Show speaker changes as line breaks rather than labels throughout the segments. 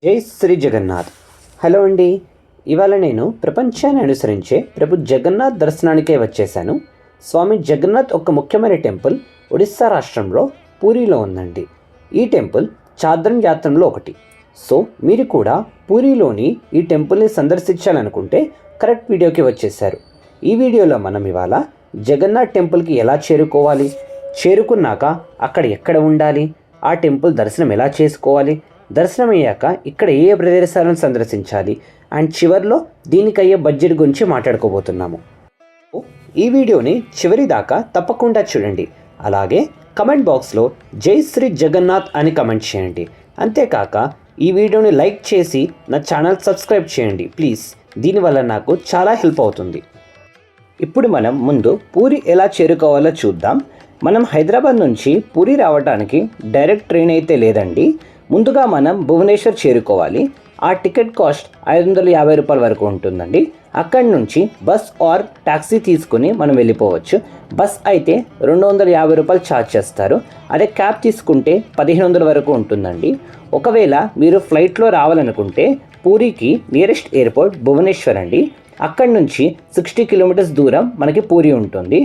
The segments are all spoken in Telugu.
జై శ్రీ జగన్నాథ్. హలో అండి. ఇవాళ నేను ప్రపంచాన్ని అనుసరించే ప్రభు జగన్నాథ్ దర్శనానికే వచ్చేసాను. స్వామి జగన్నాథ్ ఒక ముఖ్యమైన టెంపుల్ ఒడిస్సా రాష్ట్రంలో పూరిలో ఉందండి. ఈ టెంపుల్ చాద్రం యాత్రలో ఒకటి. సో మీరు కూడా పూరిలోని ఈ టెంపుల్ని సందర్శించాలనుకుంటే కరెక్ట్ వీడియోకి వచ్చేసారు. ఈ వీడియోలో మనం ఇవాళ జగన్నాథ్ టెంపుల్కి ఎలా చేరుకోవాలి, చేరుకున్నాక అక్కడ ఎక్కడ ఉండాలి, ఆ టెంపుల్ దర్శనం ఎలా చేసుకోవాలి, దర్శనం అయ్యాక ఇక్కడ ఏ ప్రదేశాలను సందర్శించాలి అండ్ చివరిలో దీనికి అయ్యే బడ్జెట్ గురించి మాట్లాడుకోబోతున్నాము. ఈ వీడియోని చివరి దాకా తప్పకుండా చూడండి. అలాగే కమెంట్ బాక్స్లో జై శ్రీ జగన్నాథ్ అని కమెంట్ చేయండి. అంతేకాక ఈ వీడియోని లైక్ చేసి నా ఛానల్ సబ్స్క్రైబ్ చేయండి ప్లీజ్. దీనివల్ల నాకు చాలా హెల్ప్ అవుతుంది. ఇప్పుడు మనం ముందు పూరి ఎలా చేరుకోవాలో చూద్దాం. మనం హైదరాబాద్ నుంచి పూరి రావడానికి డైరెక్ట్ ట్రైన్ అయితే లేదండి. ముందుగా మనం భువనేశ్వర్ చేరుకోవాలి. ఆ టికెట్ కాస్ట్ 550 రూపాయల వరకు ఉంటుందండి. అక్కడి నుంచి బస్ ఆర్ ట్యాక్సీ తీసుకుని మనం వెళ్ళిపోవచ్చు. బస్ అయితే 250 రూపాయలు ఛార్జ్ చేస్తారు. అదే క్యాబ్ తీసుకుంటే 1500 వరకు ఉంటుందండి. ఒకవేళ మీరు ఫ్లైట్లో రావాలనుకుంటే పూరికి నియరెస్ట్ ఎయిర్పోర్ట్ భువనేశ్వర్ అండి. అక్కడి నుంచి 60 కిలోమీటర్స్ దూరం మనకి పూరి ఉంటుంది.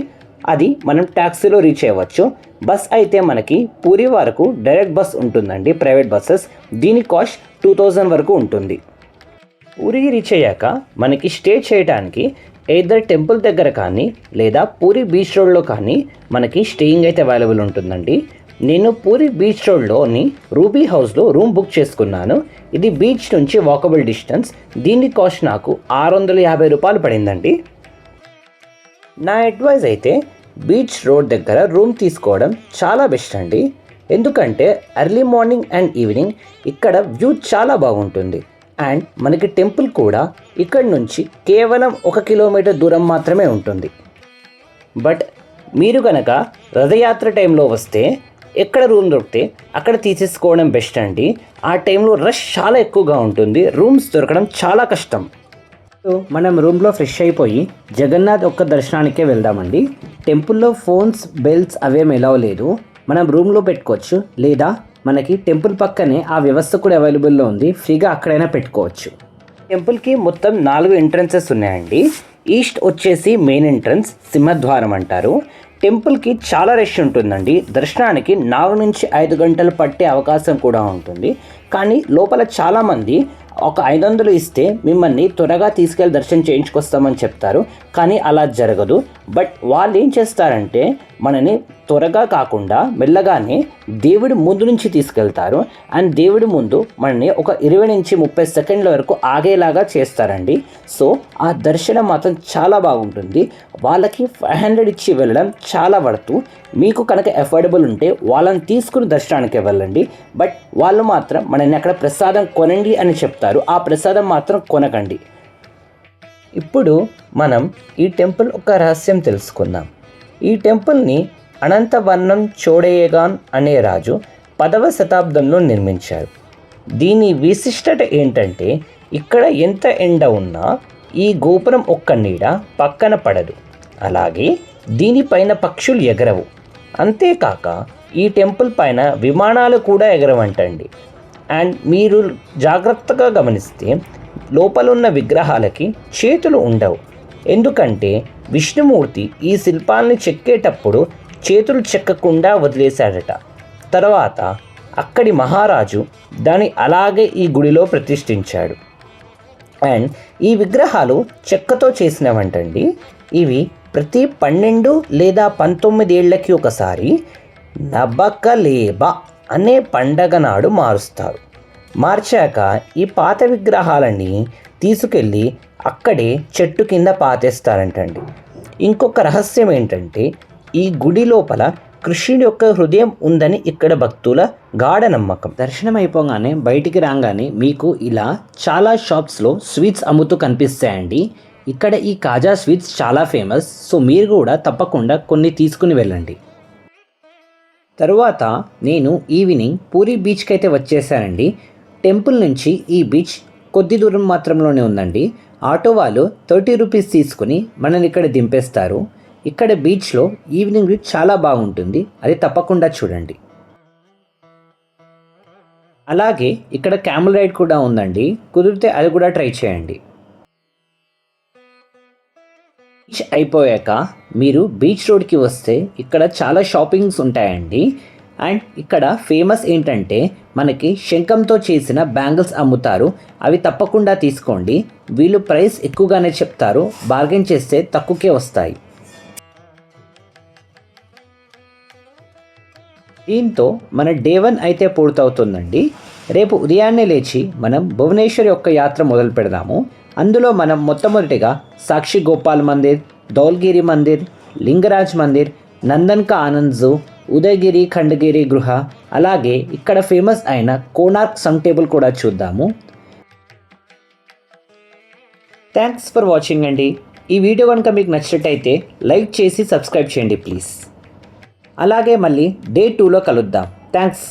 అది మనం ట్యాక్సీలో రీచ్ అవ్వచ్చు. బస్ అయితే మనకి పూరి వరకు డైరెక్ట్ బస్ ఉంటుందండి, ప్రైవేట్ బస్సెస్. దీని కాస్ట్ 2000 వరకు ఉంటుంది. పూరికి రీచ్ అయ్యాక మనకి స్టే చేయడానికి ఎయిదర్ టెంపుల్ దగ్గర కానీ లేదా పూరి బీచ్ రోడ్లో కానీ మనకి స్టేయింగ్ అయితే అవైలబుల్ ఉంటుందండి. నేను పూరి బీచ్ రోడ్లోని రూబీ హౌస్లో రూమ్ బుక్ చేసుకున్నాను. ఇది బీచ్ నుంచి వాకబుల్ డిస్టెన్స్. దీని కాస్ట్ నాకు 650 రూపాయలు పడిందండి. నా అడ్వైజ్ అయితే బీచ్ రోడ్ దగ్గర రూమ్ తీసుకోవడం చాలా బెస్ట్ అండి. ఎందుకంటే ఎర్లీ మార్నింగ్ అండ్ ఈవినింగ్ ఇక్కడ వ్యూ చాలా బాగుంటుంది. అండ్ మనకి టెంపుల్ కూడా ఇక్కడ నుంచి కేవలం 1 కిలోమీటర్ దూరం మాత్రమే ఉంటుంది. బట్ మీరు కనుక రథయాత్ర టైంలో వస్తే ఎక్కడ రూమ్ దొరికితే అక్కడ తీసేసుకోవడం బెస్ట్ అండి. ఆ టైంలో రష్ చాలా ఎక్కువగా ఉంటుంది, రూమ్స్ దొరకడం చాలా కష్టం. మనం రూమ్లో ఫ్రెష్ అయిపోయి జగన్నాథ్ ఒక్క దర్శనానికే వెళ్దామండి. టెంపుల్లో ఫోన్స్, బెల్స్ అవేం ఎలవ్ లేదు. మనం రూమ్లో పెట్టుకోవచ్చు, లేదా మనకి టెంపుల్ పక్కనే ఆ వ్యవస్థ కూడా అవైలబుల్లో ఉంది, ఫ్రీగా అక్కడైనా పెట్టుకోవచ్చు. టెంపుల్కి మొత్తం 4 ఎంట్రన్సెస్ ఉన్నాయండి. ఈస్ట్ వచ్చేసి మెయిన్ ఎంట్రన్స్, సింహద్వారం అంటారు. టెంపుల్కి చాలా రష్ ఉంటుందండి. దర్శనానికి 4 నుంచి 5 గంటలు పట్టే అవకాశం కూడా ఉంటుంది. కానీ లోపల చాలామంది ఒక 500 ఇస్తే మిమ్మల్ని త్వరగా తీసుకెళ్ళి దర్శనం చేయించుకొస్తామని చెప్తారు. కానీ అలా జరగదు. బట్ వాళ్ళు ఏం చేస్తారంటే మనని త్వరగా కాకుండా మెల్లగానే దేవుడి ముందు నుంచి తీసుకెళ్తారు. అండ్ దేవుడి ముందు మనని ఒక 20 నుంచి 30 సెకండ్ల వరకు ఆగేలాగా చేస్తారండి. సో ఆ దర్శనం మాత్రం చాలా బాగుంటుంది. వాళ్ళకి 500 ఇచ్చి వెళ్ళడం చాలా పడుతూ, మీకు కనుక అఫోర్డబుల్ ఉంటే వాళ్ళని తీసుకుని దర్శనానికి వెళ్ళండి. బట్ వాళ్ళు మాత్రం మనని అక్కడ ప్రసాదం కొనండి అని చెప్తారు. ఆ ప్రసాదం మాత్రం కొనకండి. ఇప్పుడు మనం ఈ టెంపుల్ ఒక రహస్యం తెలుసుకుందాం. ఈ టెంపుల్ని అనంతవర్ణం చోడేయగాన్ అనే రాజు 10వ శతాబ్దంలో నిర్మించారు. దీని విశిష్టత ఏంటంటే ఇక్కడ ఎంత ఎండ ఉన్నా ఈ గోపురం ఒక్క నీడ పక్కన పడదు. అలాగే దీనిపైన పక్షులు ఎగరవు. అంతేకాక ఈ టెంపుల్ పైన విమానాలు కూడా ఎగరవంటండి. అండ్ మీరు జాగ్రత్తగా గమనిస్తే లోపలున్న విగ్రహాలకి చేతులు ఉండవు. ఎందుకంటే విష్ణుమూర్తి ఈ శిల్పాల్ని చెక్కేటప్పుడు చేతులు చెక్కకుండా వదిలేశాడట. తర్వాత అక్కడి మహారాజు దాన్ని అలాగే ఈ గుడిలో ప్రతిష్ఠించాడు. అండ్ ఈ విగ్రహాలు చెక్కతో చేసినవంటండి. ఇవి ప్రతి 12 లేదా 19 ఏళ్లకి ఒకసారి నబకలేబ అనే పండగ నాడు మారుస్తారు. మార్చాక ఈ పాత విగ్రహాలని తీసుకెళ్ళి అక్కడే చెట్టు కింద పాతేస్తారంటండి. ఇంకొక రహస్యం ఏంటంటే ఈ గుడి లోపల కృష్ణుడి యొక్క హృదయం ఉందని ఇక్కడ భక్తుల గాఢ నమ్మకం. దర్శనం అయిపోగానే బయటికి రాగానే మీకు ఇలా చాలా షాప్స్లో స్వీట్స్ అమ్ముతూ కనిపిస్తాయండి. ఇక్కడ ఈ కాజా స్వీట్స్ చాలా ఫేమస్. సో మీరు కూడా తప్పకుండా కొన్ని తీసుకుని వెళ్ళండి. తరువాత నేను ఈవినింగ్ పూరి బీచ్కి అయితే వచ్చేసానండి. టెంపుల్ నుంచి ఈ బీచ్ కొద్ది దూరం మాత్రంలోనే ఉందండి. ఆటో వాళ్ళు 30 రూపీస్ తీసుకుని మనల్ని ఇక్కడ దింపేస్తారు. ఇక్కడ బీచ్లో ఈవినింగ్ వ్యూ చాలా బాగుంటుంది, అది తప్పకుండా చూడండి. అలాగే ఇక్కడ క్యామెల్ రైడ్ కూడా ఉందండి, కుదిరితే అది కూడా ట్రై చేయండి. బీచ్ అయిపోయాక మీరు బీచ్ రోడ్కి వస్తే ఇక్కడ చాలా షాపింగ్స్ ఉంటాయండి. అండ్ ఇక్కడ ఫేమస్ ఏంటంటే మనకి శంఖంతో చేసిన బ్యాంగిల్స్ అమ్ముతారు, అవి తప్పకుండా తీసుకోండి. వీళ్ళు ప్రైస్ ఎక్కువగానే చెప్తారు, బార్గెన్ చేస్తే తక్కువకే వస్తాయి. దీంతో మన డే 1 అయితే పూర్తవుతుందండి. రేపు ఉదయాన్నే లేచి మనం భువనేశ్వర్ యొక్క యాత్ర మొదలు పెడదాము. అందులో మనం మొట్టమొదటిగా సాక్షి గోపాల్ మందిర్, ధౌల్గిరి మందిర్, లింగరాజ్ మందిర్, నందన్కా ఆనంద్ జూ, ఉదయగిరి ఖండగిరి గృహ, అలాగే ఇక్కడ ఫేమస్ అయిన కోనార్క్ సన్ టేబుల్ కూడా చూద్దాము. థ్యాంక్స్ ఫర్ వాచింగ్ అండి. ఈ వీడియో కనుక మీకు నచ్చినట్టయితే లైక్ చేసి సబ్స్క్రైబ్ చేయండి ప్లీజ్. అలాగే మళ్ళీ డే 2లో కలుద్దాం. థ్యాంక్స్.